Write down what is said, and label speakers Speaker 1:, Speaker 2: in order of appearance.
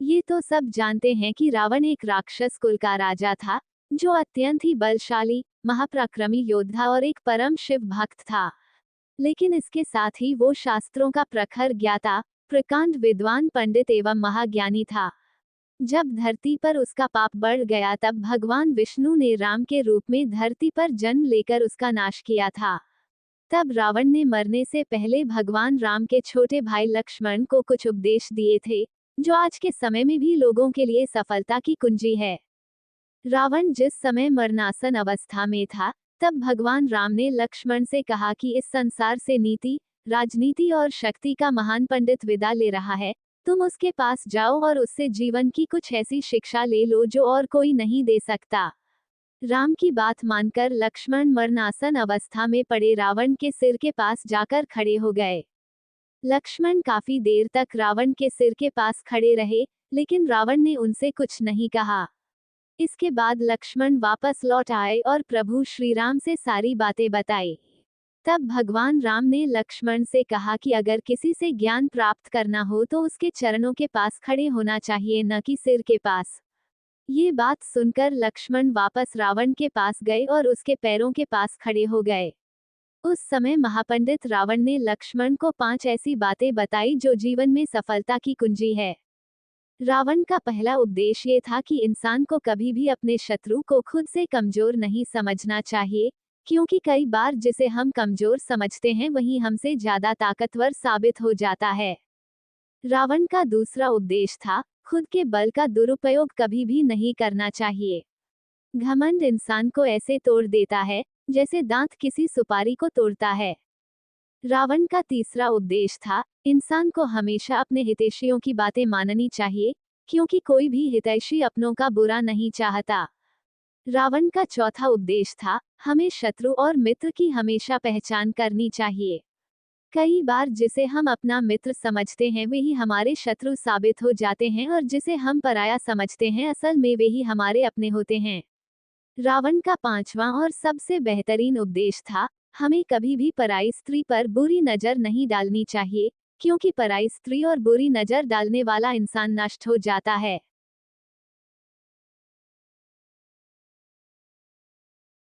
Speaker 1: ये तो सब जानते हैं कि रावण एक राक्षस कुल का राजा था, जो अत्यंत ही बलशाली, महापराक्रमी योद्धा और एक परम शिव भक्त था। लेकिन इसके साथ ही वो शास्त्रों का प्रखर ज्ञाता, प्रकांड विद्वान पंडित एवं महाज्ञानी था। जब धरती पर उसका पाप बढ़ गया तब भगवान विष्णु ने राम के रूप में धरती पर जन्म लेकर उसका नाश किया था। तब रावण ने मरने से पहले भगवान राम के छोटे भाई लक्ष्मण को कुछ उपदेश दिए थे, जो आज के समय में भी लोगों के लिए सफलता की कुंजी है। रावण जिस समय मरणासन अवस्था में था, तब भगवान राम ने लक्ष्मण से कहा कि इस संसार से नीति, राजनीति और शक्ति का महान पंडित विदा ले रहा है, तुम उसके पास जाओ और उससे जीवन की कुछ ऐसी शिक्षा ले लो जो और कोई नहीं दे सकता। राम की बात मानकर लक्ष्मण मरणासन अवस्था में पड़े रावण के सिर के पास जाकर खड़े हो गए। लक्ष्मण काफी देर तक रावण के सिर के पास खड़े रहे, लेकिन रावण ने उनसे कुछ नहीं कहा। इसके बाद लक्ष्मण वापस लौट आए और प्रभु श्री राम से सारी बातें बताई। तब भगवान राम ने लक्ष्मण से कहा कि अगर किसी से ज्ञान प्राप्त करना हो तो उसके चरणों के पास खड़े होना चाहिए, न कि सिर के पास। ये बात सुनकर लक्ष्मण वापस रावण के पास गए और उसके पैरों के पास खड़े हो गए। उस समय महापंडित रावण ने लक्ष्मण को 5 ऐसी बातें बताई जो जीवन में सफलता की कुंजी है। रावण का पहला उपदेश ये था कि इंसान को कभी भी अपने शत्रु को खुद से कमजोर नहीं समझना चाहिए, क्योंकि कई बार जिसे हम कमजोर समझते हैं वही हमसे ज्यादा ताकतवर साबित हो जाता है। रावण का दूसरा उपदेश था, खुद के बल का दुरुपयोग कभी भी नहीं करना चाहिए। घमंड इंसान को ऐसे तोड़ देता है जैसे दांत किसी सुपारी को तोड़ता है। रावण का तीसरा उपदेश था, इंसान को हमेशा अपने हितैषियों की बातें माननी चाहिए, क्योंकि कोई भी हितैषी अपनों का बुरा नहीं चाहता। रावण का चौथा उपदेश था, हमें शत्रु और मित्र की हमेशा पहचान करनी चाहिए। कई बार जिसे हम अपना मित्र समझते हैं वे ही हमारे शत्रु साबित हो जाते हैं, और जिसे हम पराया समझते हैं असल में वे ही हमारे अपने होते हैं। रावण का पांचवां और सबसे बेहतरीन उपदेश था, हमें कभी भी पराई स्त्री पर बुरी नजर नहीं डालनी चाहिए, क्योंकि पराई स्त्री और बुरी नजर डालने वाला इंसान नष्ट हो जाता है।